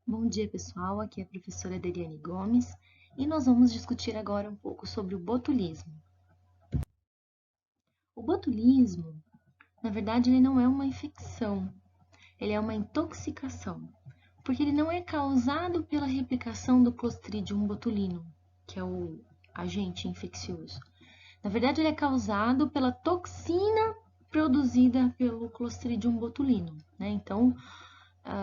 Bom dia, pessoal. Aqui é a professora Deliane Gomes e nós vamos discutir agora um pouco sobre o botulismo. O botulismo, na verdade, ele não é uma infecção, ele é uma intoxicação, porque ele não é causado pela replicação do Clostridium botulinum, que é o agente infeccioso. Na verdade, ele é causado pela toxina produzida pelo Clostridium botulinum, né? Então,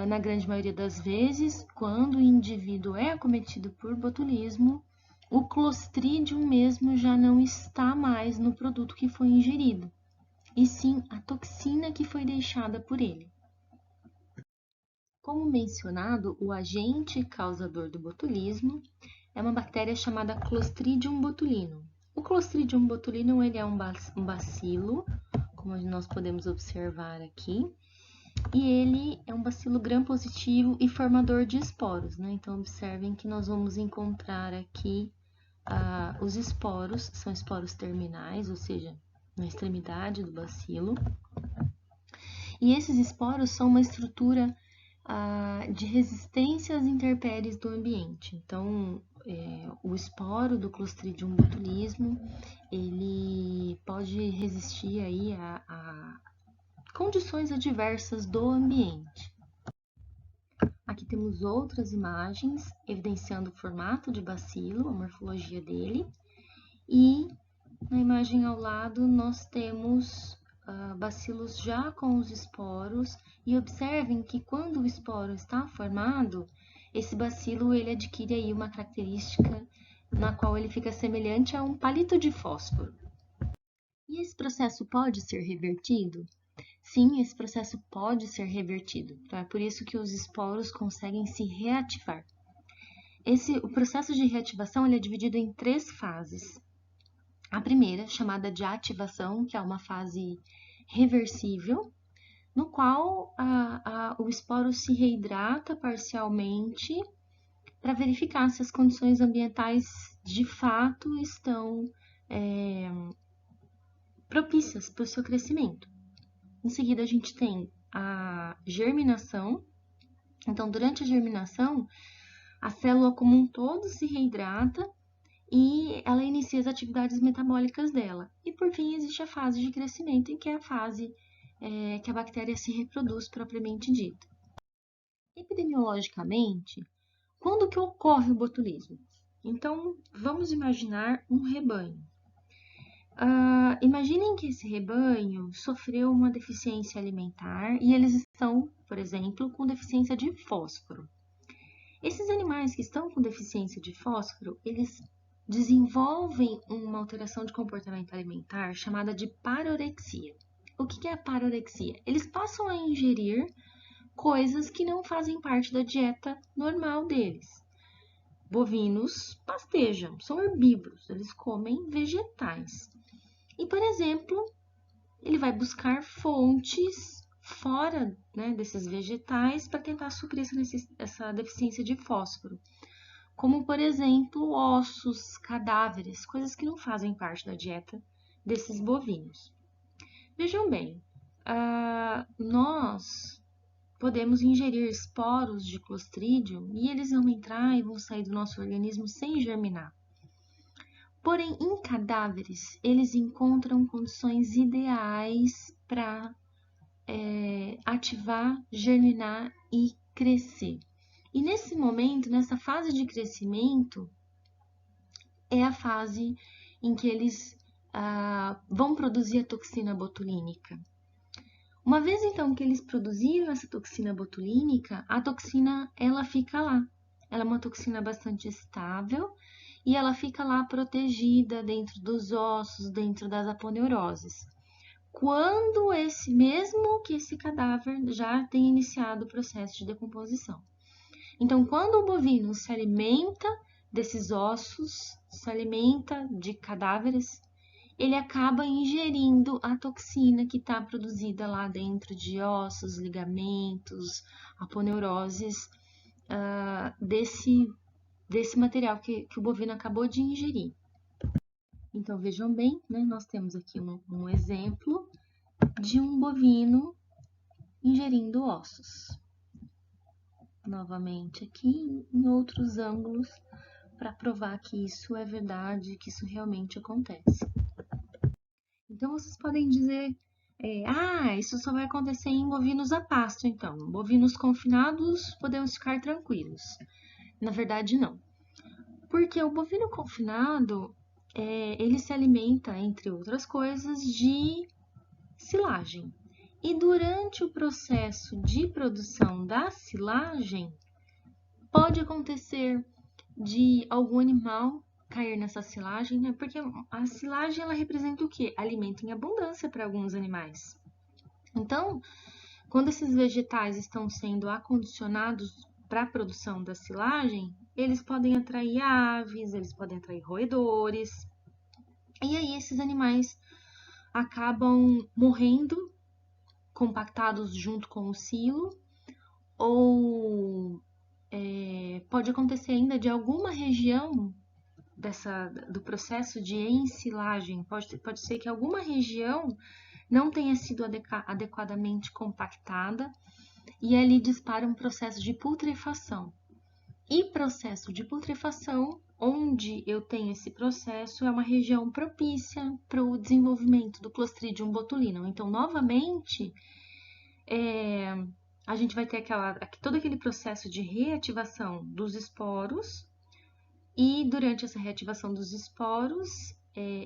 na grande maioria das vezes, quando o indivíduo é acometido por botulismo, o Clostridium mesmo já não está mais no produto que foi ingerido, e sim a toxina que foi deixada por ele. Como mencionado, o agente causador do botulismo é uma bactéria chamada Clostridium botulinum. O Clostridium botulinum ele é um bacilo, como nós podemos observar aqui, e ele é um bacilo gram-positivo e formador de esporos, né? Então, observem que nós vamos encontrar aqui os esporos, são esporos terminais, ou seja, na extremidade do bacilo. E esses esporos são uma estrutura de resistência às intempéries do ambiente. Então, o esporo do Clostridium botulismo, ele pode resistir aí a condições adversas do ambiente. Aqui temos outras imagens evidenciando o formato de bacilo, a morfologia dele. E na imagem ao lado nós temos bacilos já com os esporos. E observem que quando o esporo está formado, esse bacilo ele adquire aí uma característica na qual ele fica semelhante a um palito de fósforo. E esse processo pode ser revertido? Sim, esse processo pode ser revertido. Então, é por isso que os esporos conseguem se reativar. O processo de reativação ele é dividido em 3 fases. A primeira, chamada de ativação, que é uma fase reversível, no qual o esporo se reidrata parcialmente para verificar se as condições ambientais de fato estão propícias para o seu crescimento. Em seguida, a gente tem a germinação. Então, durante a germinação, a célula como um todo se reidrata e ela inicia as atividades metabólicas dela. E, por fim, existe a fase de crescimento, em que é a fase que a bactéria se reproduz propriamente dita. Epidemiologicamente, quando que ocorre o botulismo? Então, vamos imaginar um rebanho. Imaginem que esse rebanho sofreu uma deficiência alimentar e eles estão, por exemplo, com deficiência de fósforo. Esses animais que estão com deficiência de fósforo, eles desenvolvem uma alteração de comportamento alimentar chamada de parorexia. O que é a parorexia? Eles passam a ingerir coisas que não fazem parte da dieta normal deles. Bovinos pastejam, são herbívoros, eles comem vegetais. E, por exemplo, ele vai buscar fontes fora, né, desses vegetais para tentar suprir essa deficiência de fósforo. Como, por exemplo, ossos, cadáveres, coisas que não fazem parte da dieta desses bovinos. Vejam bem, nós podemos ingerir esporos de Clostridium e eles vão entrar e vão sair do nosso organismo sem germinar. Porém, em cadáveres, eles encontram condições ideais para ativar, germinar e crescer. E nesse momento, nessa fase de crescimento, é a fase em que eles vão produzir a toxina botulínica. Uma vez então que eles produziram essa toxina botulínica, a toxina ela fica lá. Ela é uma toxina bastante estável e ela fica lá protegida dentro dos ossos, dentro das aponeuroses. Quando mesmo que esse cadáver já tenha iniciado o processo de decomposição. Então, quando o bovino se alimenta desses ossos, se alimenta de cadáveres, ele acaba ingerindo a toxina que está produzida lá dentro de ossos, ligamentos, aponeuroses, desse material que o bovino acabou de ingerir. Então, vejam bem, né, nós temos aqui um exemplo de um bovino ingerindo ossos. novamente aqui em outros ângulos para provar que isso é verdade, que isso realmente acontece. Então, vocês podem dizer, isso só vai acontecer em bovinos a pasto, então. Bovinos confinados, podemos ficar tranquilos. Na verdade, não. Porque o bovino confinado, ele se alimenta, entre outras coisas, de silagem. E durante o processo de produção da silagem, pode acontecer de algum animal cair nessa silagem, né? Porque a silagem, ela representa o quê? Alimento em abundância para alguns animais. Então, quando esses vegetais estão sendo acondicionados para a produção da silagem, eles podem atrair aves, eles podem atrair roedores, e aí esses animais acabam morrendo compactados junto com o silo, ou pode acontecer ainda de alguma região do processo de ensilagem, pode ser que alguma região não tenha sido adequadamente compactada e ali dispara um processo de putrefação. E processo de putrefação, onde eu tenho esse processo, é uma região propícia para o desenvolvimento do Clostridium botulinum. Então, novamente, a gente vai ter todo aquele processo de reativação dos esporos, e durante essa reativação dos esporos,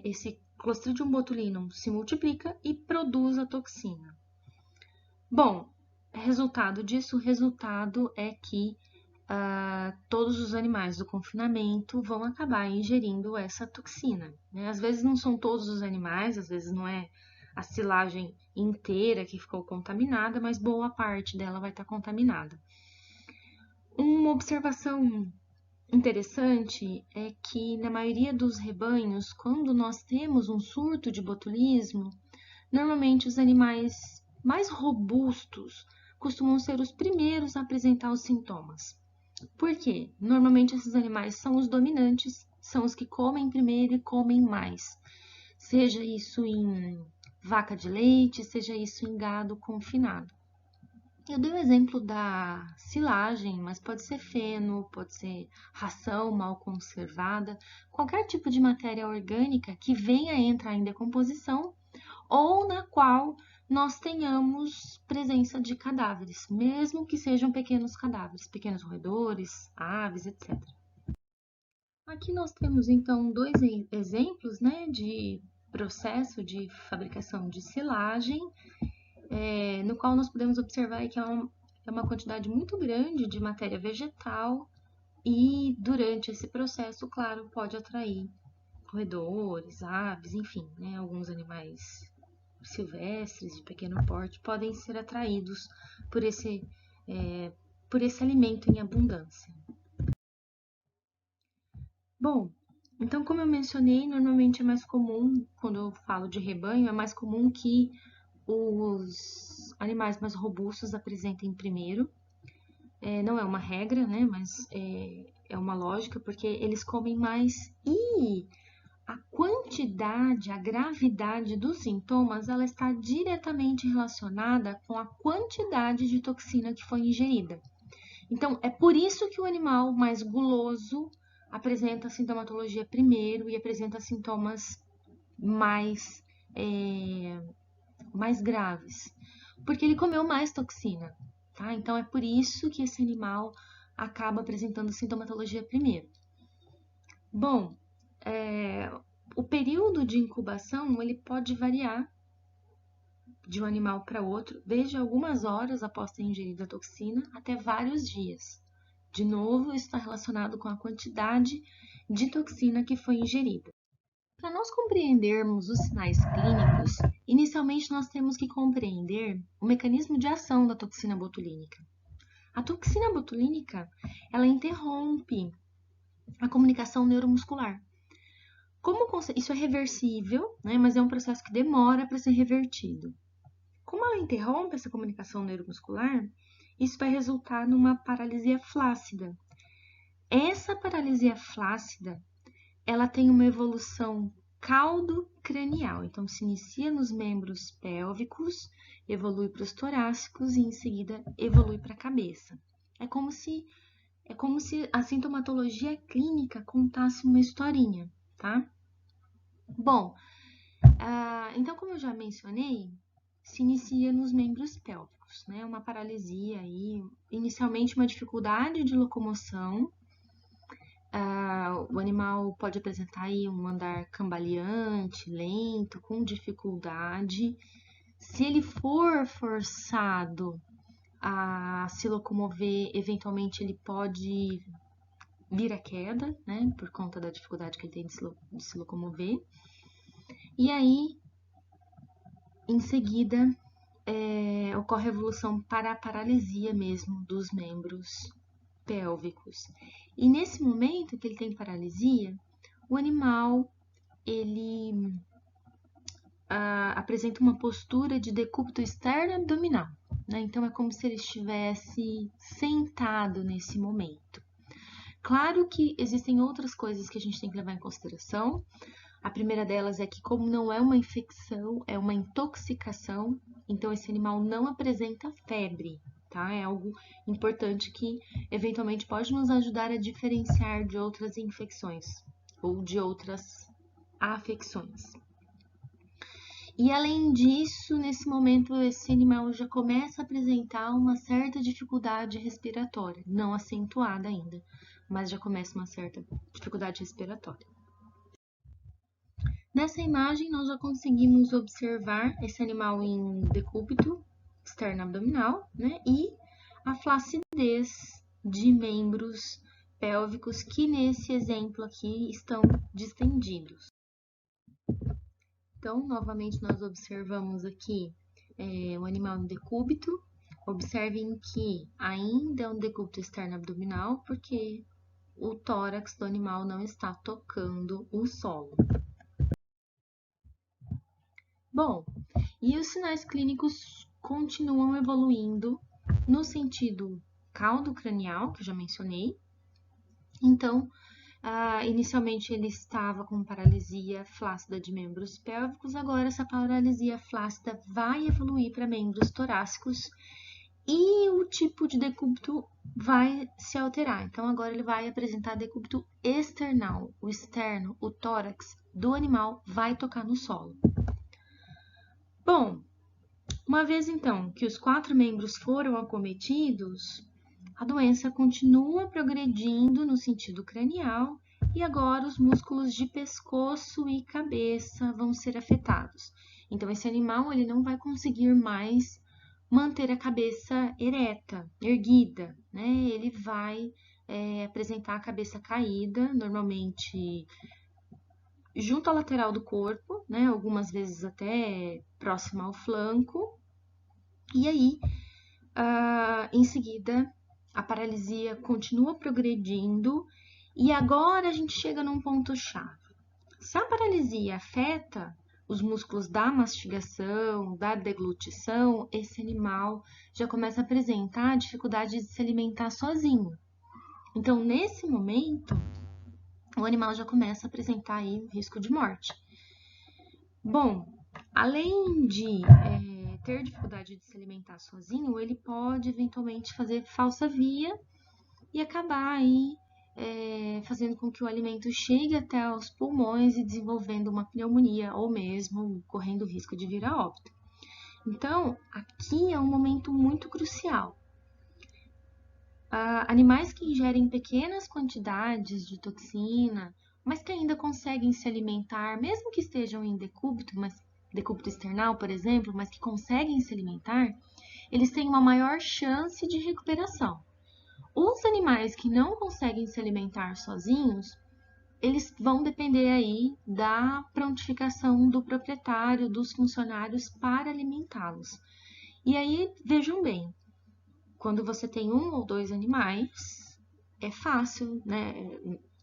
esse Clostridium botulinum se multiplica e produz a toxina. Bom, resultado disso, o resultado é que todos os animais do confinamento vão acabar ingerindo essa toxina, né? Às vezes não são todos os animais, às vezes não é a silagem inteira que ficou contaminada, mas boa parte dela vai estar contaminada. Uma observação interessante é que na maioria dos rebanhos, quando nós temos um surto de botulismo, normalmente os animais mais robustos costumam ser os primeiros a apresentar os sintomas. Por quê? Normalmente esses animais são os dominantes, são os que comem primeiro e comem mais. Seja isso em vaca de leite, seja isso em gado confinado. Eu dei o exemplo da silagem, mas pode ser feno, pode ser ração mal conservada, qualquer tipo de matéria orgânica que venha a entrar em decomposição ou na qual nós tenhamos presença de cadáveres, mesmo que sejam pequenos cadáveres, pequenos roedores, aves, etc. Aqui nós temos então dois exemplos, né, de processo de fabricação de silagem, no qual nós podemos observar que é uma quantidade muito grande de matéria vegetal e durante esse processo, claro, pode atrair roedores, aves, enfim, né, alguns animais silvestres de pequeno porte podem ser atraídos por esse alimento em abundância. Bom, então como eu mencionei, normalmente é mais comum, quando eu falo de rebanho, é mais comum que os animais mais robustos apresentem primeiro. Não é uma regra, né, mas é uma lógica, porque eles comem mais e a quantidade, a gravidade dos sintomas, ela está diretamente relacionada com a quantidade de toxina que foi ingerida. Então, é por isso que o animal mais guloso apresenta sintomatologia primeiro e apresenta sintomas mais graves, porque ele comeu mais toxina, tá? Então, é por isso que esse animal acaba apresentando sintomatologia primeiro. Bom, o período de incubação ele pode variar de um animal para outro, desde algumas horas após ter ingerido a toxina até vários dias. De novo, isso está relacionado com a quantidade de toxina que foi ingerida. Para nós compreendermos os sinais clínicos, inicialmente nós temos que compreender o mecanismo de ação da toxina botulínica. A toxina botulínica, ela interrompe a comunicação neuromuscular. Isso é reversível, né, mas é um processo que demora para ser revertido. Como ela interrompe essa comunicação neuromuscular, isso vai resultar numa paralisia flácida. Essa paralisia flácida, ela tem uma evolução caldo-cranial. Então, se inicia nos membros pélvicos, evolui para os torácicos e, em seguida, evolui para a cabeça. É como se a sintomatologia clínica contasse uma historinha, tá? Bom, então, como eu já mencionei, se inicia nos membros pélvicos, né? Uma paralisia aí, inicialmente uma dificuldade de locomoção. O animal pode apresentar aí um andar cambaleante, lento, com dificuldade. Se ele for forçado a se locomover, eventualmente ele pode vir a queda, né? Por conta da dificuldade que ele tem de se locomover. E aí, em seguida, ocorre a evolução para a paralisia mesmo dos membros pélvicos. E nesse momento que ele tem paralisia, o animal ele apresenta uma postura de decúbito externo abdominal, né? Então é como se ele estivesse sentado nesse momento. Claro que existem outras coisas que a gente tem que levar em consideração. A primeira delas é que, como não é uma infecção, é uma intoxicação, então esse animal não apresenta febre, tá? É algo importante que eventualmente pode nos ajudar a diferenciar de outras infecções ou de outras afecções. E além disso, nesse momento, esse animal já começa a apresentar uma certa dificuldade respiratória, não acentuada ainda, mas já começa uma certa dificuldade respiratória. Nessa imagem, nós já conseguimos observar esse animal em decúbito externo abdominal, né? E a flacidez de membros pélvicos que nesse exemplo aqui estão distendidos. Então, novamente, nós observamos aqui o animal em decúbito. Observem que ainda é um decúbito externo abdominal, porque o tórax do animal não está tocando o solo. Bom, e os sinais clínicos continuam evoluindo no sentido caldo-cranial, que eu já mencionei. Então, inicialmente ele estava com paralisia flácida de membros pélvicos, agora essa paralisia flácida vai evoluir para membros torácicos e o tipo de decúbito vai se alterar. Então, agora ele vai apresentar decúbito external, o externo, o tórax do animal vai tocar no solo. Bom, uma vez então que os 4 membros foram acometidos, a doença continua progredindo no sentido cranial e agora os músculos de pescoço e cabeça vão ser afetados. Então esse animal ele não vai conseguir mais manter a cabeça ereta, erguida, né? Ele vai apresentar a cabeça caída, normalmente junto à lateral do corpo, né? Algumas vezes até próxima ao flanco. E aí, em seguida, a paralisia continua progredindo e agora a gente chega num ponto-chave. Se a paralisia afeta os músculos da mastigação, da deglutição, esse animal já começa a apresentar dificuldade de se alimentar sozinho. Então, nesse momento, o animal já começa a apresentar aí o risco de morte. Bom, além de ter dificuldade de se alimentar sozinho, ele pode eventualmente fazer falsa via e acabar aí fazendo com que o alimento chegue até os pulmões e desenvolvendo uma pneumonia ou mesmo correndo o risco de vir a óbito. Então, aqui é um momento muito crucial. Animais que ingerem pequenas quantidades de toxina, mas que ainda conseguem se alimentar, mesmo que estejam em decúbito, mas decúbito external, por exemplo, mas que conseguem se alimentar, eles têm uma maior chance de recuperação. Os animais que não conseguem se alimentar sozinhos, eles vão depender aí da prontificação do proprietário, dos funcionários para alimentá-los. E aí, vejam bem, quando você tem 1 ou 2 animais, é fácil, né?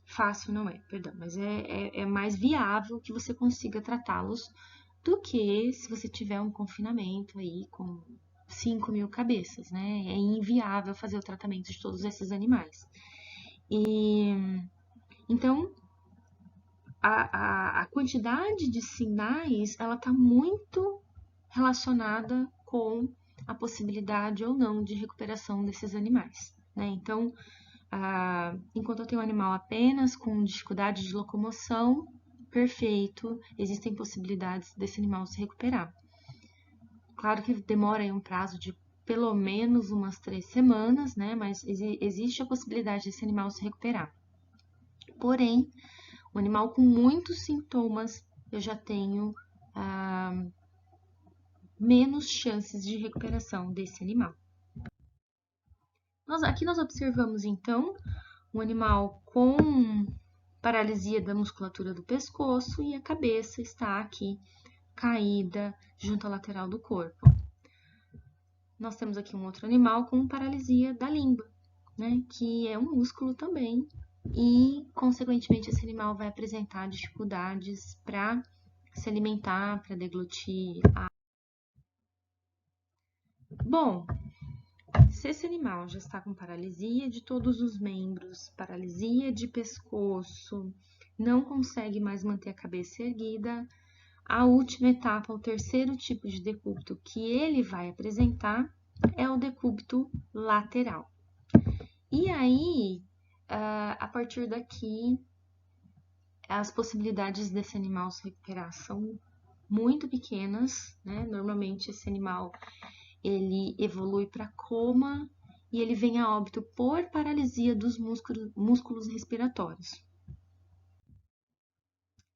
Fácil não é, perdão, mas é mais viável que você consiga tratá-los do que se você tiver um confinamento aí com 5.000 cabeças, né? É inviável fazer o tratamento de todos esses animais. Então, a quantidade de sinais, ela está muito relacionada com a possibilidade ou não de recuperação desses animais. né? Então, enquanto eu tenho um animal apenas com dificuldade de locomoção, perfeito, existem possibilidades desse animal se recuperar. Claro que demora aí um prazo de pelo menos umas 3 semanas, né? Mas existe a possibilidade desse animal se recuperar. Porém, o animal com muitos sintomas, eu já tenho menos chances de recuperação desse animal. Aqui nós observamos, então, um animal com paralisia da musculatura do pescoço e a cabeça está aqui caída junto à lateral do corpo. Nós temos aqui um outro animal com paralisia da língua, né, que é um músculo também, e, consequentemente, esse animal vai apresentar dificuldades para se alimentar, para deglutir. Bom, se esse animal já está com paralisia de todos os membros, paralisia de pescoço, não consegue mais manter a cabeça erguida, a última etapa, o terceiro tipo de decúbito que ele vai apresentar é o decúbito lateral. E aí, a partir daqui, as possibilidades desse animal se recuperar são muito pequenas, né? Normalmente esse animal ele evolui para coma e ele vem a óbito por paralisia dos músculos respiratórios.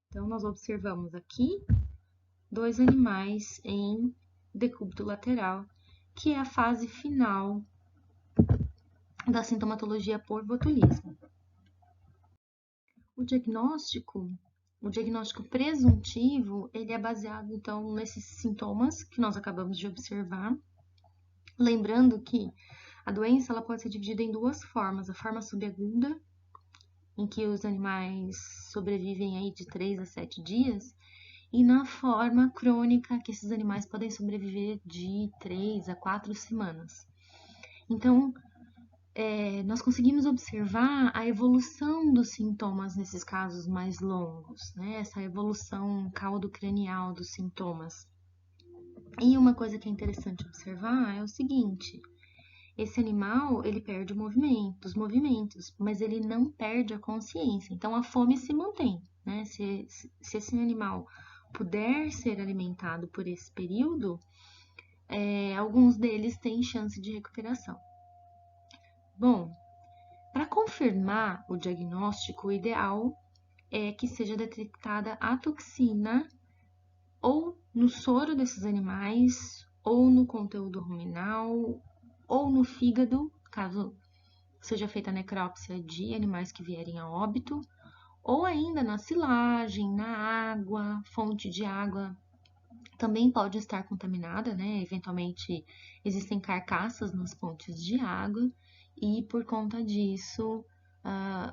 Então, nós observamos aqui 2 animais em decúbito lateral, que é a fase final da sintomatologia por botulismo. O diagnóstico presuntivo, ele é baseado, então, nesses sintomas que nós acabamos de observar. Lembrando que a doença ela pode ser dividida em 2 formas. A forma subaguda, em que os animais sobrevivem aí de 3 a 7 dias, e na forma crônica, que esses animais podem sobreviver de 3 a 4 semanas. Então, nós conseguimos observar a evolução dos sintomas nesses casos mais longos, né? Essa evolução caudocranial dos sintomas. E uma coisa que é interessante observar é o seguinte: esse animal, ele perde os movimentos, mas ele não perde a consciência. Então, a fome se mantém, né? Se esse animal puder ser alimentado por esse período, alguns deles têm chance de recuperação. Bom, para confirmar o diagnóstico, o ideal é que seja detectada a toxina ou no soro desses animais, ou no conteúdo ruminal, ou no fígado, caso seja feita a necrópsia de animais que vierem a óbito, ou ainda na silagem, na água, fonte de água também pode estar contaminada, né? Eventualmente existem carcaças nas fontes de água e por conta disso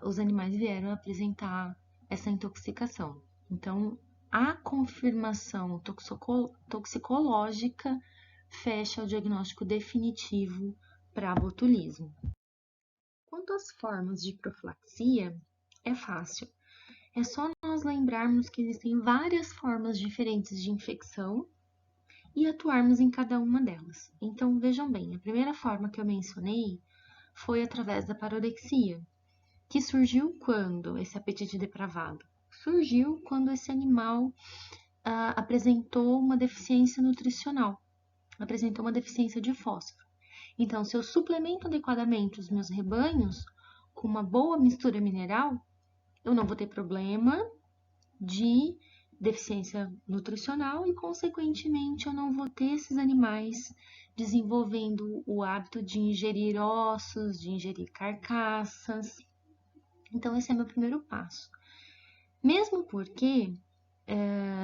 os animais vieram a apresentar essa intoxicação. Então, a confirmação toxicológica fecha o diagnóstico definitivo para botulismo. Quanto às formas de profilaxia, é fácil. É só nós lembrarmos que existem várias formas diferentes de infecção e atuarmos em cada uma delas. Então, vejam bem, a primeira forma que eu mencionei foi através da parorexia, que surgiu quando esse apetite depravado? Surgiu quando esse animal apresentou uma deficiência nutricional, apresentou uma deficiência de fósforo. Então, se eu suplemento adequadamente os meus rebanhos com uma boa mistura mineral, eu não vou ter problema de deficiência nutricional e, consequentemente, eu não vou ter esses animais desenvolvendo o hábito de ingerir ossos, de ingerir carcaças. Então, esse é meu primeiro passo. Mesmo porque,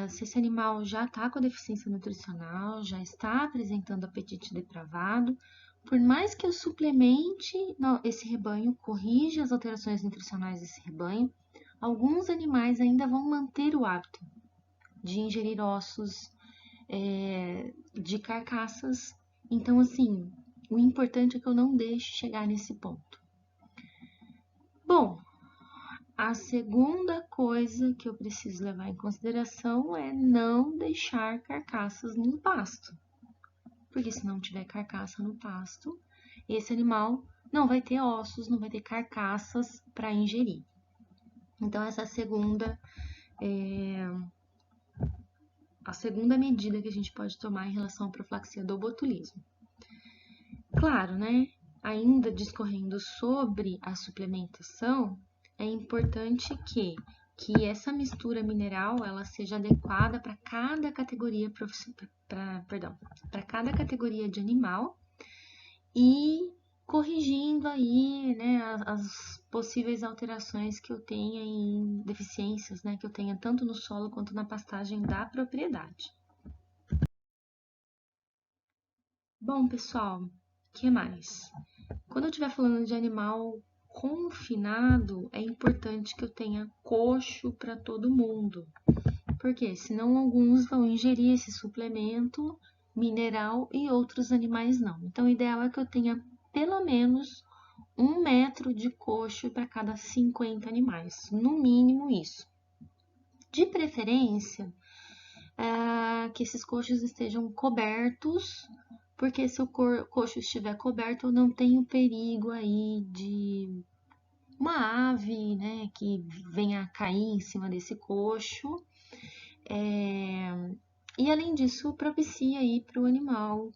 se esse animal já está com a deficiência nutricional, já está apresentando apetite depravado, por mais que eu suplemente esse rebanho, corrija as alterações nutricionais desse rebanho, alguns animais ainda vão manter o hábito de ingerir ossos de carcaças. Então, assim, o importante é que eu não deixe chegar nesse ponto. Bom, a segunda coisa que eu preciso levar em consideração é não deixar carcaças no pasto. Porque se não tiver carcaça no pasto, esse animal não vai ter ossos, não vai ter carcaças para ingerir. Então, essa é a segunda medida que a gente pode tomar em relação à profilaxia do botulismo. Claro, né? Ainda discorrendo sobre a suplementação, é importante que essa mistura mineral ela seja adequada para cada categoria para cada categoria de animal e corrigindo aí, né, as possíveis alterações que eu tenha em deficiências, né, que eu tenha tanto no solo quanto na pastagem da propriedade. Bom, pessoal, o que mais? Quando eu estiver falando de animal confinado, é importante que eu tenha coxo para todo mundo. Porque senão alguns vão ingerir esse suplemento mineral e outros animais não. Então, o ideal é que eu tenha pelo menos 1 metro de coxo para cada 50 animais, no mínimo isso. De preferência, que esses coxos estejam cobertos, porque se o coxo estiver coberto, eu não tenho perigo aí de uma ave, né, que venha a cair em cima desse coxo. E além disso, propicia aí para o animal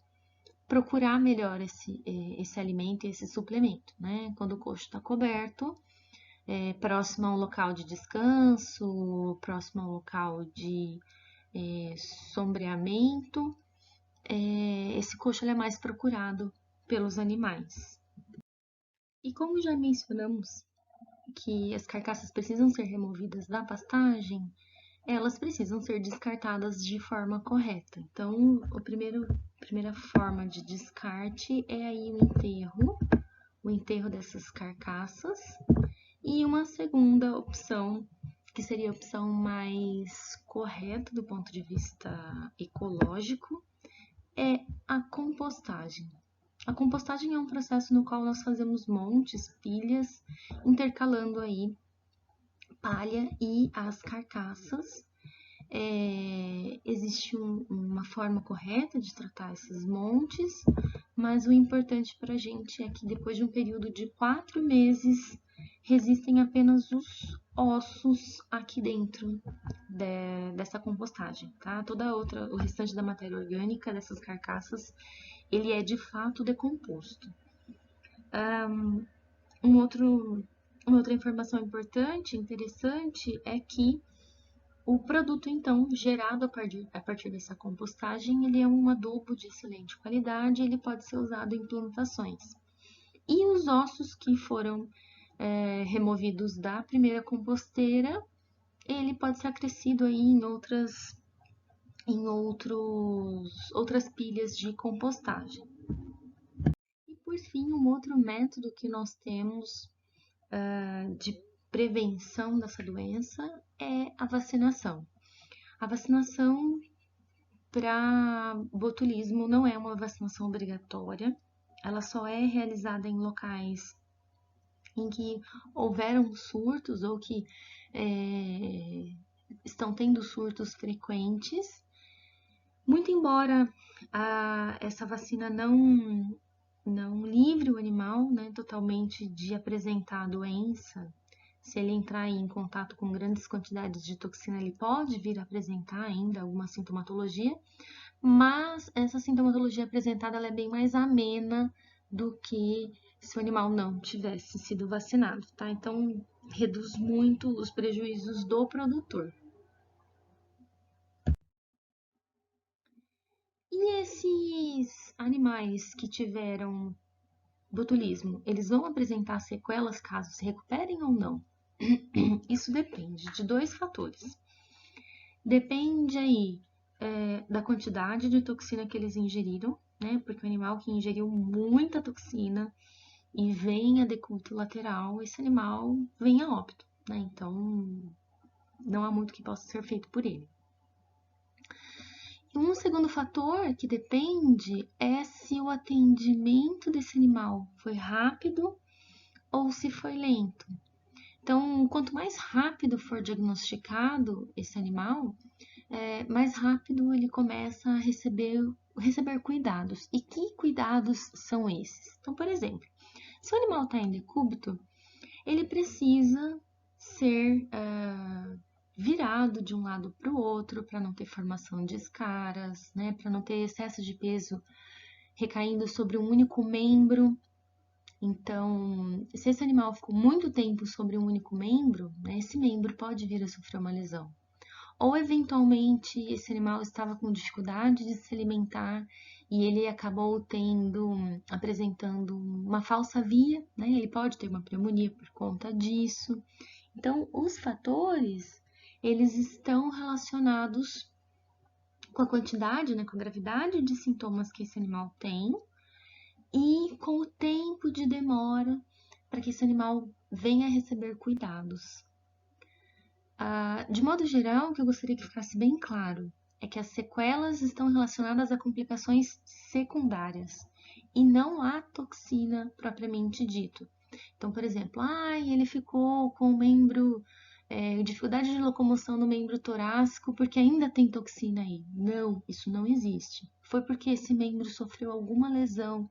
procurar melhor esse alimento e esse suplemento, né? Quando o coxo está coberto, próximo a um local de descanso, próximo a um local de sombreamento, esse coxo é mais procurado pelos animais. E como já mencionamos que as carcaças precisam ser removidas da pastagem, elas precisam ser descartadas de forma correta. Então, a primeira forma de descarte é aí o enterro dessas carcaças, e uma segunda opção, que seria a opção mais correta do ponto de vista ecológico, é a compostagem. A compostagem é um processo no qual nós fazemos montes, pilhas, intercalando aí palha e as carcaças. Existe uma forma correta de tratar esses montes, mas o importante para a gente é que depois de um período de 4 meses, resistem apenas os ossos aqui dentro dessa compostagem, tá? O restante da matéria orgânica dessas carcaças, ele é de fato decomposto. Uma outra informação importante, interessante, é que o produto, então, gerado a partir dessa compostagem, ele é um adubo de excelente qualidade, ele pode ser usado em plantações. E os ossos que foram removidos da primeira composteira, ele pode ser acrescido aí em outras pilhas de compostagem. E por fim, um outro método que nós temos de prevenção dessa doença é a vacinação. A vacinação para botulismo não é uma vacinação obrigatória, ela só é realizada em locais em que houveram surtos ou que estão tendo surtos frequentes. Muito embora essa vacina não livre o animal, né, totalmente de apresentar a doença, se ele entrar em contato com grandes quantidades de toxina, ele pode vir a apresentar ainda alguma sintomatologia, mas essa sintomatologia apresentada ela é bem mais amena do que se o animal não tivesse sido vacinado, tá? Então, reduz muito os prejuízos do produtor. E esses animais que tiveram botulismo, eles vão apresentar sequelas caso se recuperem ou não? Isso depende de 2 fatores. Depende aí da quantidade de toxina que eles ingeriram, né? Porque o animal que ingeriu muita toxina e vem a decúbito lateral, esse animal vem a óbito, né? Então, não há muito que possa ser feito por ele. Um segundo fator que depende é se o atendimento desse animal foi rápido ou se foi lento. Então, quanto mais rápido for diagnosticado esse animal, mais rápido ele começa a receber cuidados. E que cuidados são esses? Então, por exemplo, Se o animal está em decúbito, ele precisa ser virado de um lado para o outro para não ter formação de escaras, né? Para não ter excesso de peso recaindo sobre um único membro. Então, se esse animal ficou muito tempo sobre um único membro, né, esse membro pode vir a sofrer uma lesão. Ou, eventualmente, esse animal estava com dificuldade de se alimentar e ele acabou apresentando uma falsa via, né? Ele pode ter uma pneumonia por conta disso. Então, os fatores, eles estão relacionados com a quantidade, né, com a gravidade de sintomas que esse animal tem e com o tempo de demora para que esse animal venha a receber cuidados. De modo geral, o que eu gostaria que ficasse bem claro é que as sequelas estão relacionadas a complicações secundárias e não à toxina propriamente dito. Então, por exemplo, ele ficou com o membro, dificuldade de locomoção no membro torácico porque ainda tem toxina aí. Não, isso não existe. Foi porque esse membro sofreu alguma lesão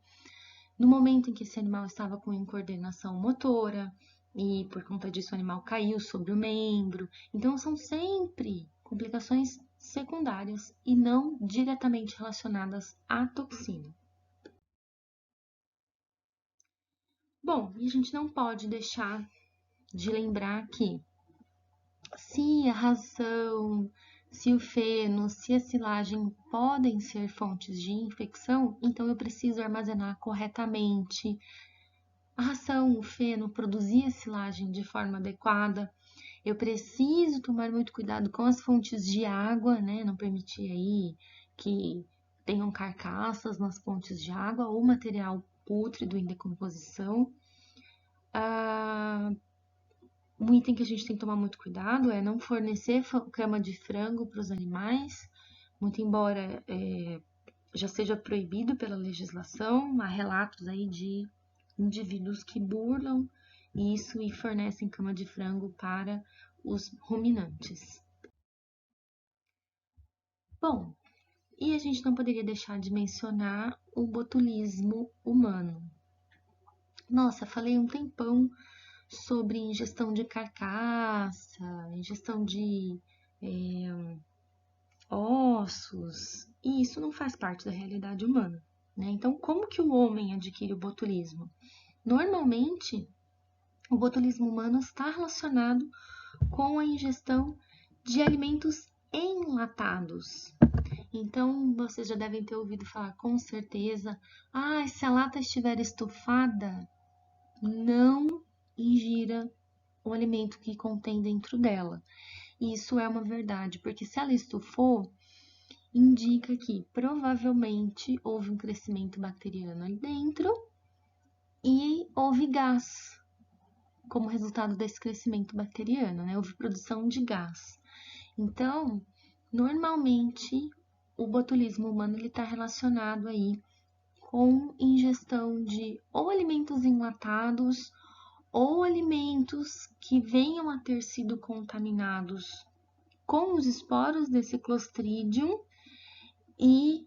no momento em que esse animal estava com incoordenação motora e por conta disso o animal caiu sobre o membro. Então são sempre complicações secundárias e não diretamente relacionadas à toxina. Bom, e a gente não pode deixar de lembrar que se a ração, se o feno, se a silagem podem ser fontes de infecção, então eu preciso armazenar corretamente a ração, o feno, produzir a silagem de forma adequada. Eu preciso tomar muito cuidado com as fontes de água, né? Não permitir aí que tenham carcaças nas fontes de água ou material pútrido em decomposição. Um item que a gente tem que tomar muito cuidado é não fornecer cama de frango para os animais, muito embora já seja proibido pela legislação. Há relatos aí de indivíduos que burlam isso e fornecem cama de frango para os ruminantes. Bom, e a gente não poderia deixar de mencionar o botulismo humano. Nossa, falei um tempão sobre ingestão de carcaça, ingestão de ossos, e isso não faz parte da realidade humana, né? Então, como que o homem adquire o botulismo? Normalmente, o botulismo humano está relacionado com a ingestão de alimentos enlatados. Então, vocês já devem ter ouvido falar com certeza: se a lata estiver estufada, não ingira o alimento que contém dentro dela. E isso é uma verdade, porque se ela estufou, indica que provavelmente houve um crescimento bacteriano ali dentro e houve gás como resultado desse crescimento bacteriano, né? Houve produção de gás. Então, normalmente, o botulismo humano está relacionado aí com ingestão de ou alimentos enlatados ou alimentos que venham a ter sido contaminados com os esporos desse Clostridium e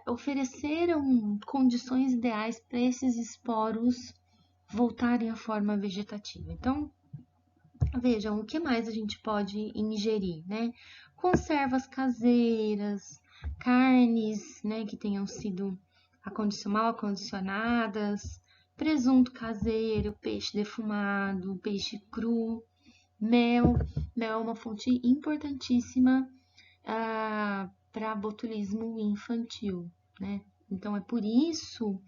ofereceram condições ideais para esses esporos voltarem à forma vegetativa. Então, vejam, o que mais a gente pode ingerir, né? Conservas caseiras, carnes, né, que tenham sido mal acondicionadas, presunto caseiro, peixe defumado, peixe cru, mel. Mel é uma fonte importantíssima para botulismo infantil, né? Então, é por isso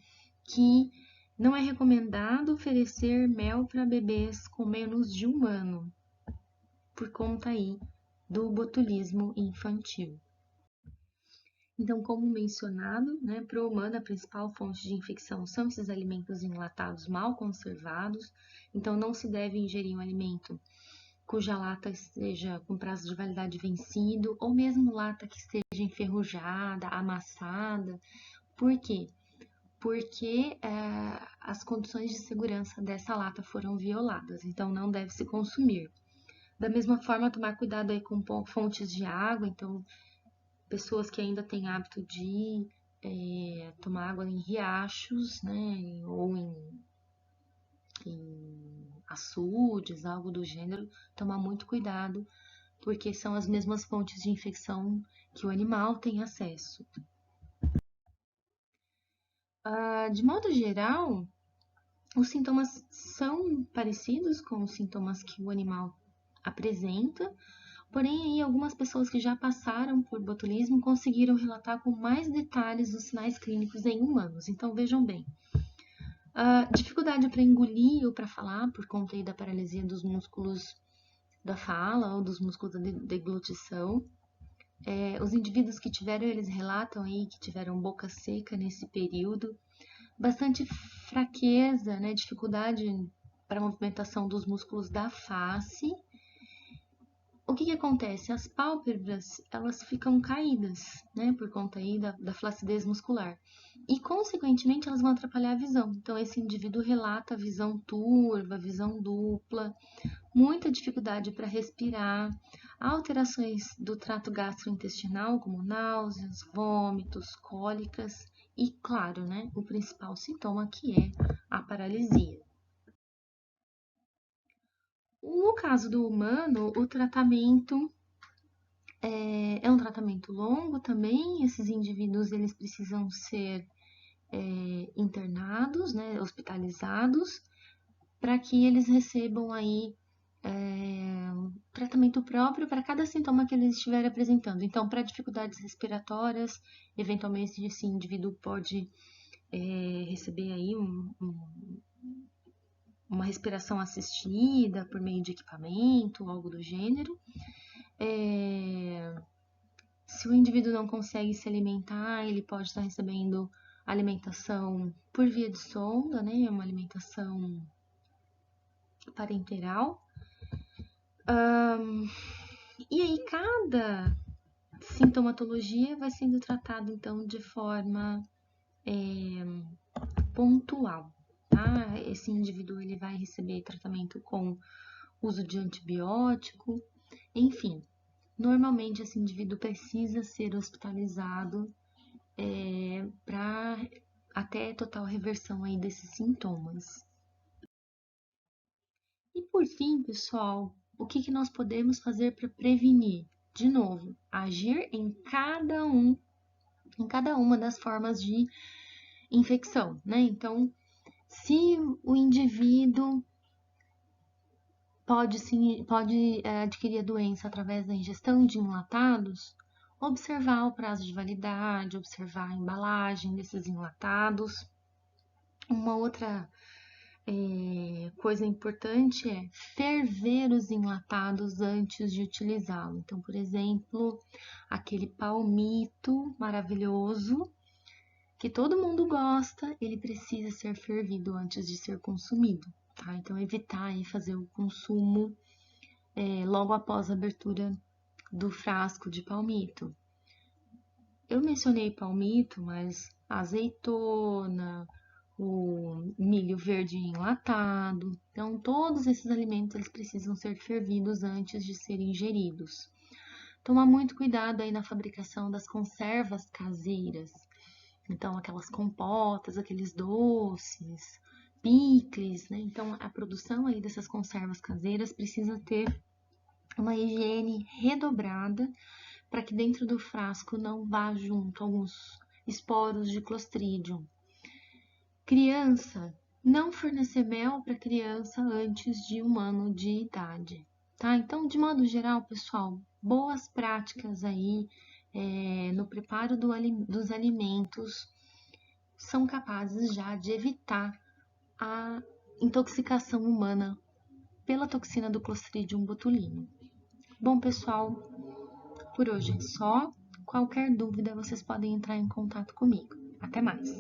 que não é recomendado oferecer mel para bebês com menos de 1 ano, por conta aí do botulismo infantil. Então, como mencionado, né, para o humano a principal fonte de infecção são esses alimentos enlatados mal conservados. Então, não se deve ingerir um alimento cuja lata esteja com prazo de validade vencido, ou mesmo lata que esteja enferrujada, amassada. Por quê? Porque as condições de segurança dessa lata foram violadas, então não deve se consumir. Da mesma forma, tomar cuidado aí com fontes de água, então pessoas que ainda têm hábito de tomar água em riachos, né, ou em em açudes, algo do gênero, tomar muito cuidado, porque são as mesmas fontes de infecção que o animal tem acesso. De modo geral, os sintomas são parecidos com os sintomas que o animal apresenta, porém, aí, algumas pessoas que já passaram por botulismo conseguiram relatar com mais detalhes os sinais clínicos em humanos. Então, vejam bem. Dificuldade para engolir ou para falar, por conta aí da paralisia dos músculos da fala ou dos músculos da deglutição. Os indivíduos que tiveram, eles relatam aí que tiveram boca seca nesse período. Bastante fraqueza, né, dificuldade para a movimentação dos músculos da face. O que acontece? As pálpebras, elas ficam caídas, né, por conta aí da flacidez muscular. E, consequentemente, elas vão atrapalhar a visão. Então, esse indivíduo relata visão turva, visão dupla, muita dificuldade para respirar, alterações do trato gastrointestinal, como náuseas, vômitos, cólicas e, claro, né, o principal sintoma que é a paralisia. No caso do humano, o tratamento é um tratamento longo também. Esses indivíduos eles precisam ser internados, né, hospitalizados, para que eles recebam aí tratamento próprio para cada sintoma que eles estiverem apresentando. Então, para dificuldades respiratórias, eventualmente esse indivíduo pode receber aí uma respiração assistida por meio de equipamento, algo do gênero. Se o indivíduo não consegue se alimentar, ele pode estar recebendo alimentação por via de sonda, né? Uma alimentação parenteral. E aí, cada sintomatologia vai sendo tratado, então, de forma pontual, tá? Esse indivíduo, ele vai receber tratamento com uso de antibiótico, enfim. Normalmente, esse indivíduo precisa ser hospitalizado para até total reversão aí desses sintomas. E por fim, pessoal, o que nós podemos fazer para prevenir? De novo, agir em cada uma das formas de infecção, né? Então, se o indivíduo pode adquirir a doença através da ingestão de enlatados, observar o prazo de validade, observar a embalagem desses enlatados. Uma outra coisa importante é ferver os enlatados antes de utilizá-lo. Então, por exemplo, aquele palmito maravilhoso que todo mundo gosta, ele precisa ser fervido antes de ser consumido, tá? Então, evitar aí fazer o consumo logo após a abertura do frasco de palmito. Eu mencionei palmito, mas azeitona, o milho verde enlatado. Então, todos esses alimentos eles precisam ser fervidos antes de serem ingeridos. Tomar muito cuidado aí na fabricação das conservas caseiras. Então, aquelas compotas, aqueles doces, picles, né? Então, a produção aí dessas conservas caseiras precisa ter uma higiene redobrada para que dentro do frasco não vá junto alguns esporos de Clostridium. Criança, não fornecer mel para criança antes de 1 ano de idade, tá? Então, de modo geral, pessoal, boas práticas aí no preparo dos alimentos são capazes já de evitar a intoxicação humana pela toxina do Clostridium botulinum. Bom, pessoal, por hoje é só. Qualquer dúvida, vocês podem entrar em contato comigo. Até mais!